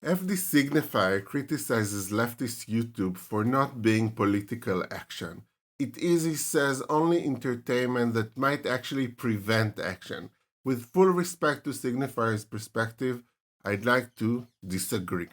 FD Signifier criticizes leftist YouTube for not being political action. It is, he says, only entertainment that might actually prevent action. With full respect to Signifier's perspective, I'd like to disagree.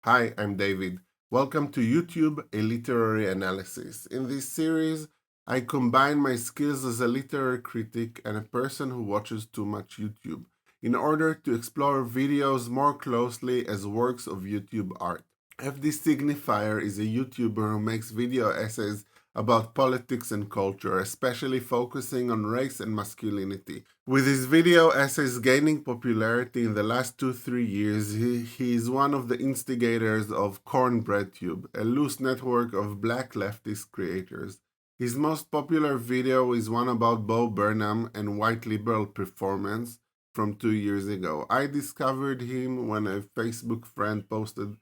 Hi, I'm David. Welcome to YouTube, a literary analysis. In this series, I combine my skills as a literary critic and a person who watches too much YouTube in order to explore videos more closely as works of YouTube art. FD Signifier is a YouTuber who makes video essays about politics and culture, especially focusing on race and masculinity. With his video essays gaining popularity in the last 2-3 years, he is one of the instigators of Cornbread Tube, a loose network of black leftist creators. His most popular video is one about Bo Burnham and white liberal performance from 2 years ago. I discovered him when a Facebook friend posted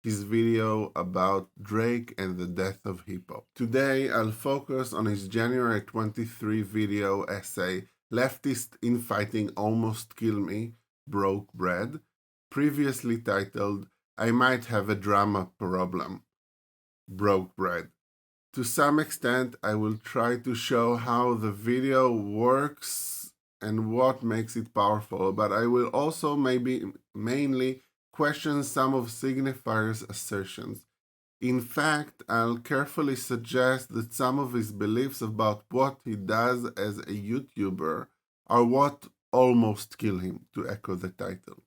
his video about Drake and the death of hip hop. Today, I'll focus on his January 23 video essay, Leftist Infighting Almost Kill Me, Broke Bread, previously titled, I Might Have a Drama Problem, Broke Bread. To some extent, I will try to show how the video works and what makes it powerful, but I will also mainly question some of Signifier's assertions. In fact, I'll carefully suggest that some of his beliefs about what he does as a YouTuber are what almost kill him, to echo the title.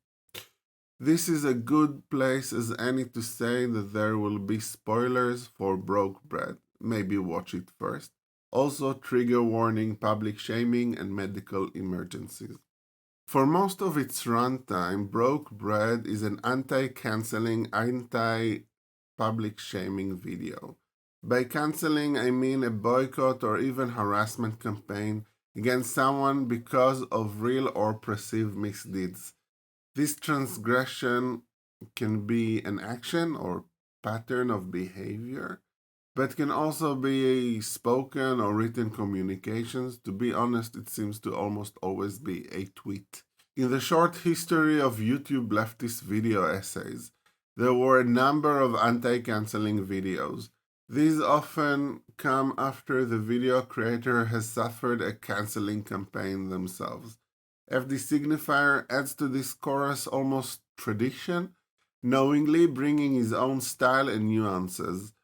This is a good place as any to say that there will be spoilers for Broke Bread. Maybe watch it first. Also, trigger warning, public shaming, and medical emergencies. For most of its runtime, Broke Bread is an anti-canceling, anti-public shaming video. By canceling, I mean a boycott or even harassment campaign against someone because of real or perceived misdeeds. This transgression can be an action or pattern of behavior, but can also be spoken or written communications. To be honest, it seems to almost always be a tweet. In the short history of YouTube leftist video essays, there were a number of anti-canceling videos. These often come after the video creator has suffered a canceling campaign themselves. FD Signifier adds to this chorus almost tradition, knowingly bringing his own style and nuances.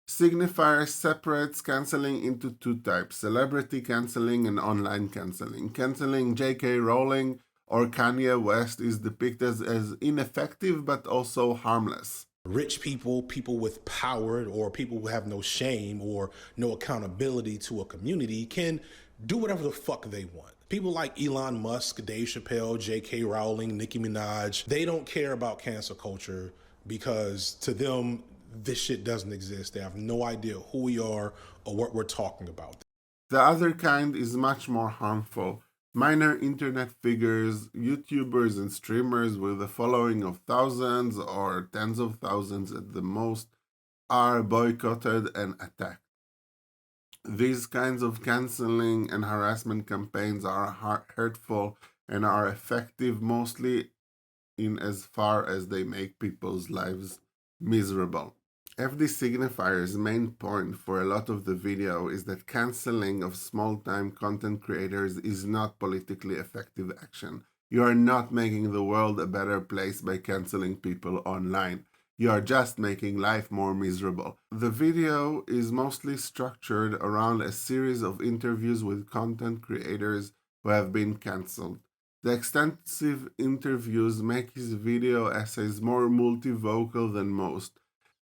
Signifier separates canceling into two types, celebrity canceling and online canceling. Canceling J.K. Rowling or Kanye West is depicted as ineffective but also harmless. Rich people, people with power, or people who have no shame or no accountability to a community can do whatever the fuck they want. People like Elon Musk, Dave Chappelle, J.K. Rowling, Nicki Minaj, they don't care about cancel culture because to them, this shit doesn't exist. They have no idea who we are or what we're talking about. The other kind is much more harmful. Minor internet figures, YouTubers and streamers with a following of thousands or tens of thousands at the most are boycotted and attacked. These kinds of canceling and harassment campaigns are hurtful and are effective mostly in as far as they make people's lives miserable. FD Signifier's main point for a lot of the video is that canceling of small-time content creators is not politically effective action. You are not making the world a better place by canceling people online. You are just making life more miserable. The video is mostly structured around a series of interviews with content creators who have been cancelled. The extensive interviews make his video essays more multivocal than most,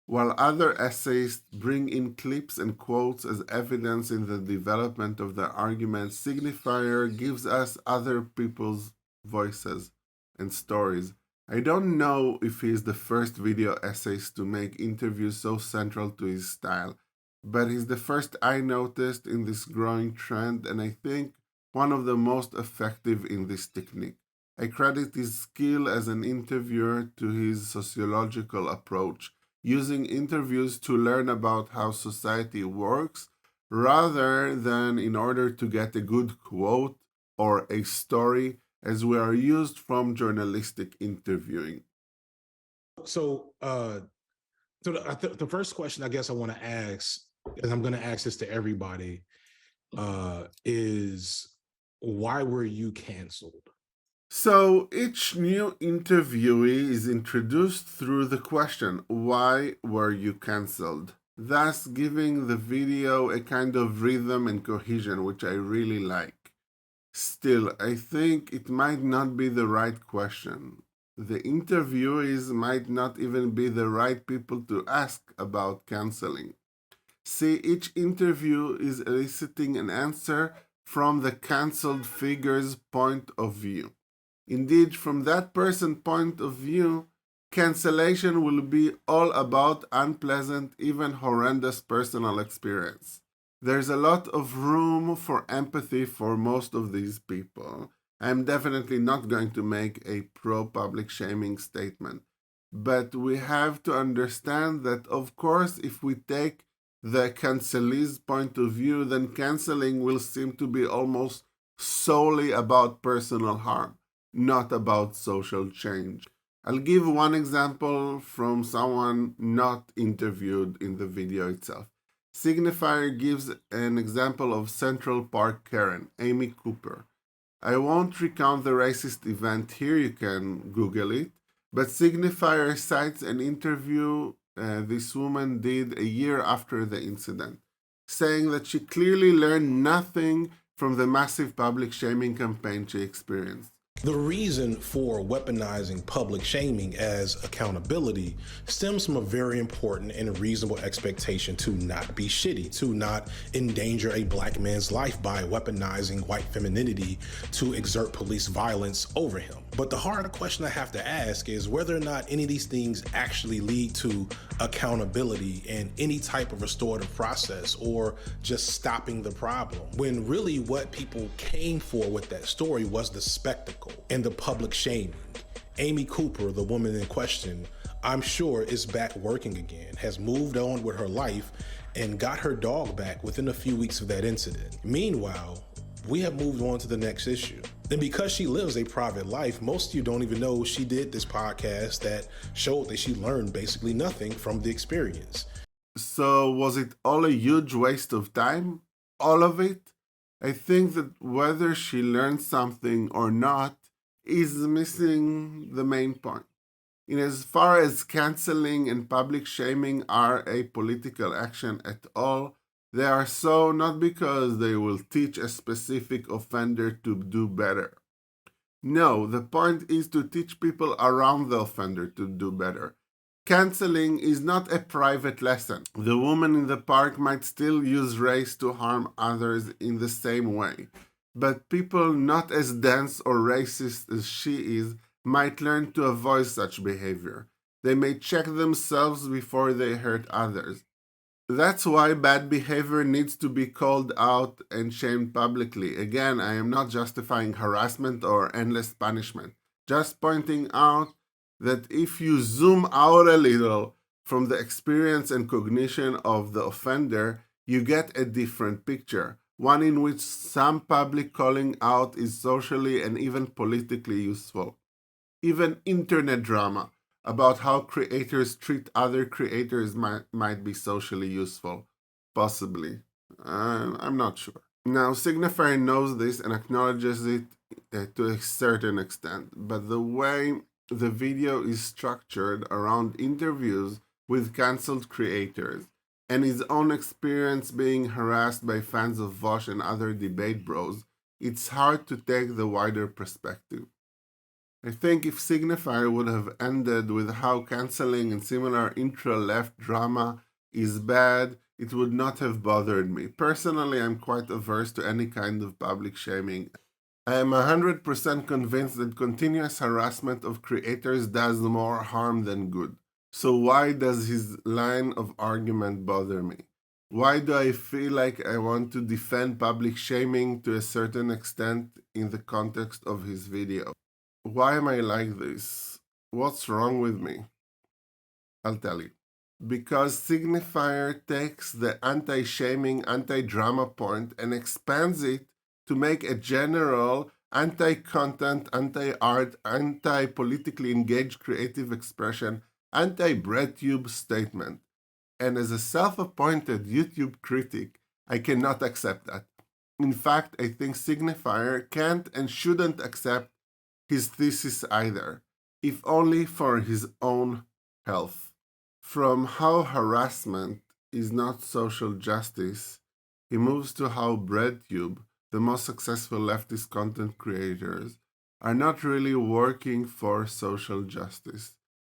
while other essays bring in clips and quotes as evidence in the development of their arguments. Signifier gives us other people's voices and stories. I don't know if he is the first video essayist to make interviews so central to his style, but he's the first I noticed in this growing trend, and I think one of the most effective in this technique. I credit his skill as an interviewer to his sociological approach, using interviews to learn about how society works rather than in order to get a good quote or a story as we are used from journalistic interviewing. So, the first question I guess I want to ask, and I'm going to ask this to everybody, is why were you canceled? So each new interviewee is introduced through the question, why were you cancelled? Thus giving the video a kind of rhythm and cohesion, which I really like. Still, I think it might not be the right question. The interviewees might not even be the right people to ask about canceling. See, each interview is eliciting an answer from the cancelled figure's point of view. Indeed, from that person's point of view, cancellation will be all about unpleasant, even horrendous personal experience. There's a lot of room for empathy for most of these people. I'm definitely not going to make a pro public shaming statement. But we have to understand that, of course, if we take the cancelee's point of view, then canceling will seem to be almost solely about personal harm, not about social change. I'll give one example from someone not interviewed in the video itself. Signifier gives an example of Central Park Karen, Amy Cooper. I won't recount the racist event here, you can Google it, but Signifier cites an interview this woman did a year after the incident, saying that she clearly learned nothing from the massive public shaming campaign she experienced. The reason for weaponizing public shaming as accountability stems from a very important and reasonable expectation to not be shitty, to not endanger a black man's life by weaponizing white femininity to exert police violence over him. But the harder question I have to ask is whether or not any of these things actually lead to accountability and any type of restorative process or just stopping the problem. When really what people came for with that story was the spectacle and the public shaming. Amy Cooper, the woman in question, I'm sure is back working again, has moved on with her life and got her dog back within a few weeks of that incident. Meanwhile, we have moved on to the next issue. And because she lives a private life, most of you don't even know she did this podcast that showed that she learned basically nothing from the experience. So, was it all a huge waste of time? All of it? I think that whether she learned something or not is missing the main point. In as far as canceling and public shaming are a political action at all, they are so not because they will teach a specific offender to do better. No, the point is to teach people around the offender to do better. Canceling is not a private lesson. The woman in the park might still use race to harm others in the same way, but people not as dense or racist as she is might learn to avoid such behavior. They may check themselves before they hurt others. That's why bad behavior needs to be called out and shamed publicly. Again, I am not justifying harassment or endless punishment, just pointing out that if you zoom out a little from the experience and cognition of the offender, you get a different picture, one in which some public calling out is socially and even politically useful. Even internet drama about how creators treat other creators might be socially useful. Possibly. I'm not sure. Now, Signifier knows this and acknowledges it to a certain extent, but the way the video is structured around interviews with cancelled creators and his own experience being harassed by fans of Vosh and other debate bros, it's hard to take the wider perspective. I think if Signifier would have ended with how canceling and similar intra-left drama is bad, it would not have bothered me. Personally, I'm quite averse to any kind of public shaming. I am 100% convinced that continuous harassment of creators does more harm than good. So why does his line of argument bother me? Why do I feel like I want to defend public shaming to a certain extent in the context of his video? Why am I like this? What's wrong with me? I'll tell you. Because Signifier takes the anti shaming, anti drama point and expands it to make a general anti content, anti art, anti politically engaged creative expression anti-breadtube statement. And as a self-appointed YouTube critic, I cannot accept that. In fact, I think Signifier can't and shouldn't accept his thesis either, if only for his own health. From how harassment is not social justice, he moves to how BreadTube, the most successful leftist content creators, are not really working for social justice.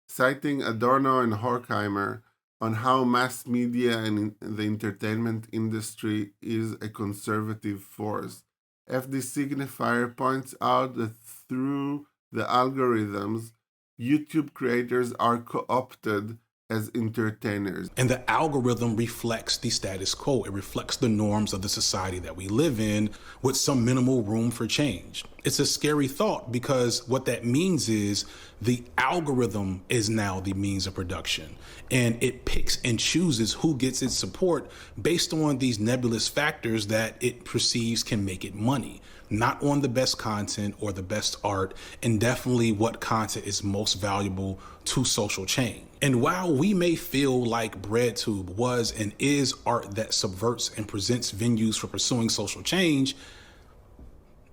Citing Adorno and Horkheimer on how mass media and the entertainment industry is a conservative force, FD Signifier points out that through the algorithms, YouTube creators are co opted as entertainers. And the algorithm reflects the status quo. It reflects the norms of the society that we live in with some minimal room for change. It's a scary thought because what that means is the algorithm is now the means of production and it picks and chooses who gets its support based on these nebulous factors that it perceives can make it money, not on the best content or the best art, and definitely what content is most valuable to social change. And while we may feel like BreadTube was and is art that subverts and presents venues for pursuing social change,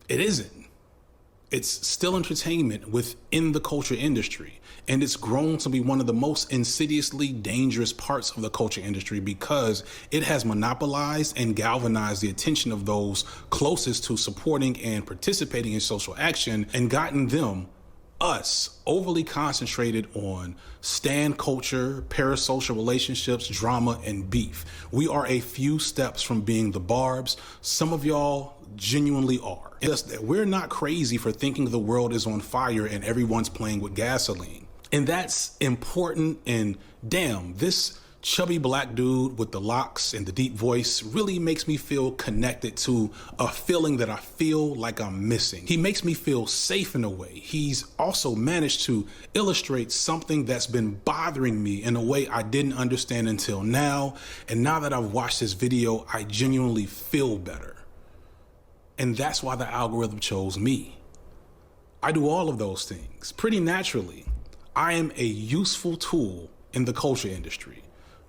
it isn't. It's still entertainment within the culture industry. And it's grown to be one of the most insidiously dangerous parts of the culture industry because it has monopolized and galvanized the attention of those closest to supporting and participating in social action and gotten them, us, overly concentrated on stan culture, parasocial relationships, drama, and beef. We are a few steps from being the barbs. Some of y'all genuinely are. Just that we're not crazy for thinking the world is on fire and everyone's playing with gasoline. And that's important. And damn, this chubby black dude with the locks and the deep voice really makes me feel connected to a feeling that I feel like I'm missing. He makes me feel safe in a way. He's also managed to illustrate something that's been bothering me in a way I didn't understand until now. And now that I've watched this video, I genuinely feel better. And that's why the algorithm chose me. I do all of those things pretty naturally. I am a useful tool in the culture industry.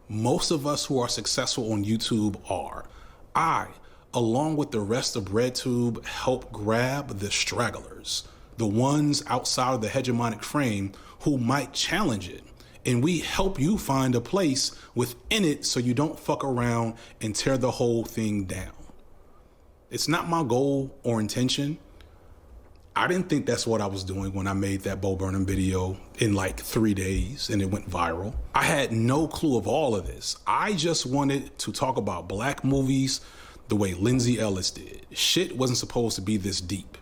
Most of us who are successful on YouTube are. I, along with the rest of BreadTube, help grab the stragglers, the ones outside of the hegemonic frame who might challenge it. And we help you find a place within it so you don't fuck around and tear the whole thing down. It's not my goal or intention. I didn't think that's what I was doing when I made that Bo Burnham video in like 3 days and it went viral. I had no clue of all of this. I just wanted to talk about black movies the way Lindsay Ellis did. Shit wasn't supposed to be this deep.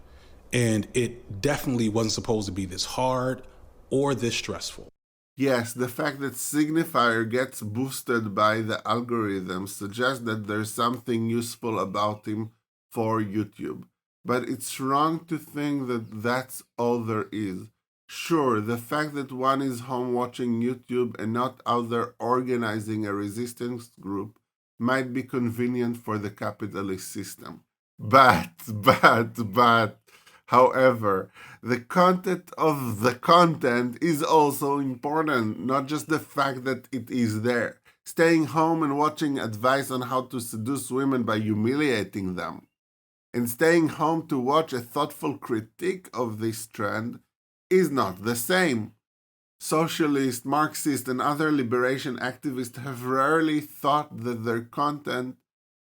And it definitely wasn't supposed to be this hard or this stressful. Yes, the fact that Signifier gets boosted by the algorithm suggests that there's something useful about him for YouTube. But it's wrong to think that that's all there is. Sure, the fact that one is home watching YouTube and not out there organizing a resistance group might be convenient for the capitalist system. But, however, the content of the content is also important, not just the fact that it is there. Staying home and watching advice on how to seduce women by humiliating them, and staying home to watch a thoughtful critique of this trend is not the same. Socialists, Marxists, and other liberation activists have rarely thought that their content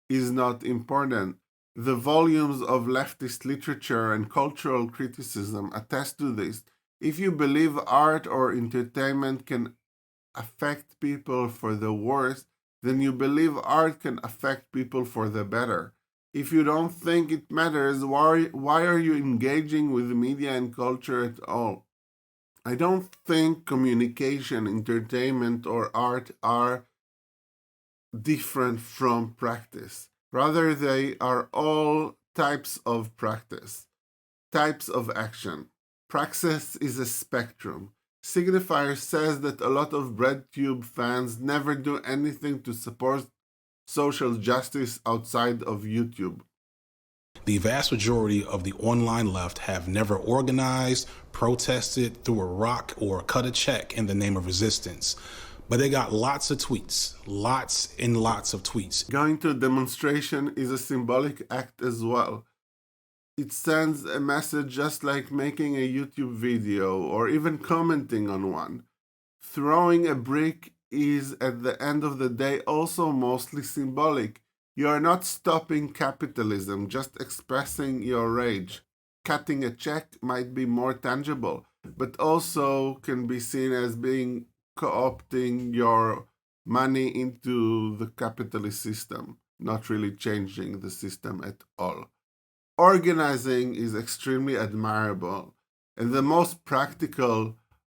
is not important. The volumes of leftist literature and cultural criticism attest to this. If you believe art or entertainment can affect people for the worse, then you believe art can affect people for the better. If you don't think it matters, why are you engaging with media and culture at all? I don't think communication, entertainment, or art are different from practice. Rather, they are all types of practice, types of action. Praxis is a spectrum. Signifier says that a lot of BreadTube fans never do anything to support social justice outside of YouTube. The vast majority of the online left have never organized, protested, threw a rock, or cut a check in the name of resistance. But they got lots of tweets, lots and lots of tweets. Going to a demonstration is a symbolic act as well. It sends a message just like making a YouTube video or even commenting on one. Throwing a brick is, at the end of the day, also mostly symbolic. You are not stopping capitalism, just expressing your rage. Cutting a check might be more tangible, but also can be seen as being co-opting your money into the capitalist system, not really changing the system at all. Organizing is extremely admirable and the most practical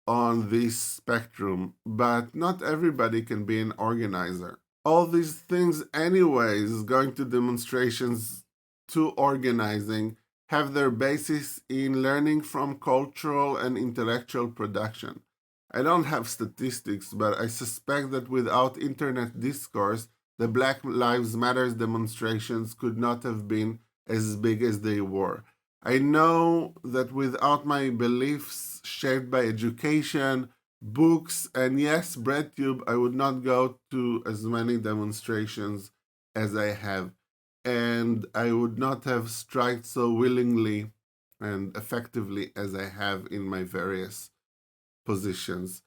on this spectrum, but not everybody can be an organizer. All these things, anyways, going to demonstrations to organizing, have their basis in learning from cultural and intellectual production. I don't have statistics, but I suspect that without internet discourse, the Black Lives Matter demonstrations could not have been as big as they were. I know that without my beliefs shaped by education, books, and yes, BreadTube, I would not go to as many demonstrations as I have. And I would not have striked so willingly and effectively as I have in my various positions.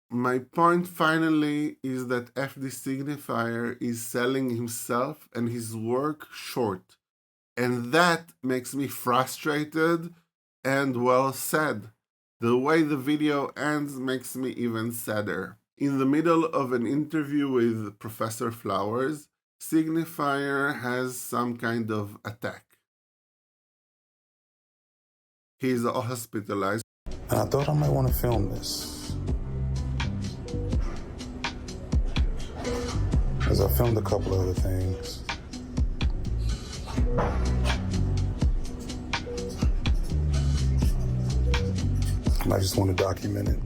My point finally is that FD Signifier is selling himself and his work short. And that makes me frustrated and well said. The way the video ends makes me even sadder. In the middle of an interview with Professor Flowers, Signifier has some kind of attack. He is hospitalized. And I thought I might want to film this. As I filmed a couple other things. I just want to document it.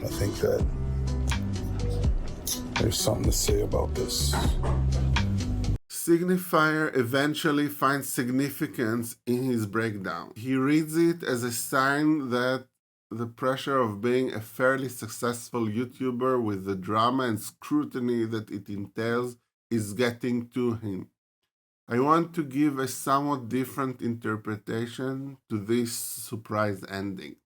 I think that there's something to say about this. Signifier eventually finds significance in his breakdown. He reads it as a sign that the pressure of being a fairly successful YouTuber with the drama and scrutiny that it entails is getting to him. I want to give a somewhat different interpretation to this surprise ending.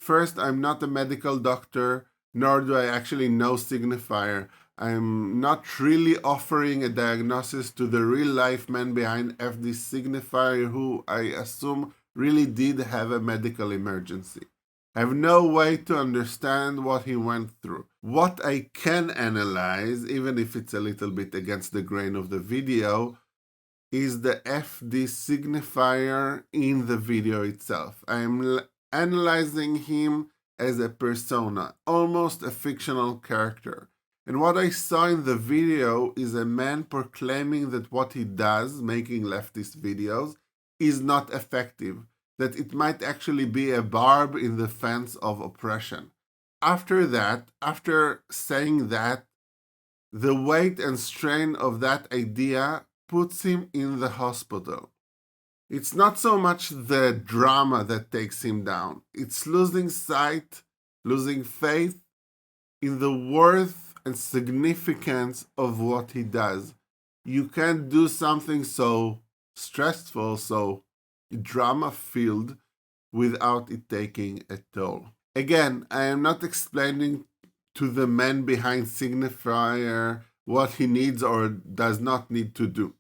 First, I'm not a medical doctor, nor do I actually know Signifier. I'm not really offering a diagnosis to the real-life man behind FD Signifier, who I assume really did have a medical emergency. I have no way to understand what he went through. What I can analyze, even if it's a little bit against the grain of the video, is the FD Signifier in the video itself. I am analyzing him as a persona, almost a fictional character. And what I saw in the video is a man proclaiming that what he does, making leftist videos, is not effective, that it might actually be a barb in the fence of oppression. After saying that, the weight and strain of that idea puts him in the hospital. It's not so much the drama that takes him down. It's losing sight, losing faith in the worth and significance of what he does. You can't do something so stressful, so drama-filled, without it taking a toll. Again, I am not explaining to the man behind Signifier what he needs or does not need to do.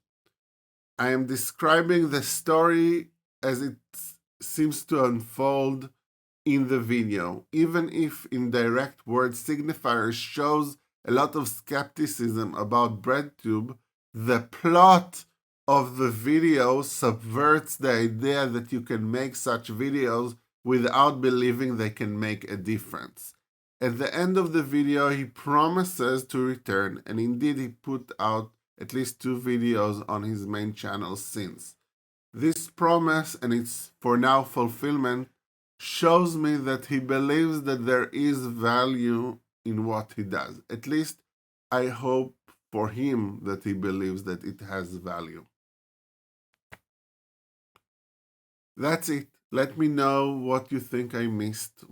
I am describing the story as it seems to unfold in the video. Even if in direct words Signifier shows a lot of skepticism about BreadTube, the plot of the video subverts the idea that you can make such videos without believing they can make a difference. At the end of the video, he promises to return, and indeed he put out at least 2 videos on his main channel since. This promise and its for now fulfillment shows me that he believes that there is value in what he does. At least I hope for him that he believes that it has value. That's it. Let me know what you think I missed,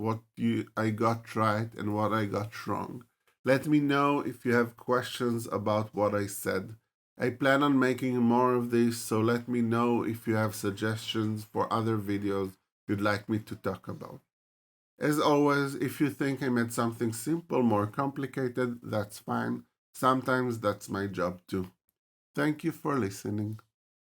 I got right, and what I got wrong. Let me know if you have questions about what I said. I plan on making more of these, so let me know if you have suggestions for other videos you'd like me to talk about. As always, if you think I made something simple more complicated, that's fine. Sometimes that's my job too. Thank you for listening.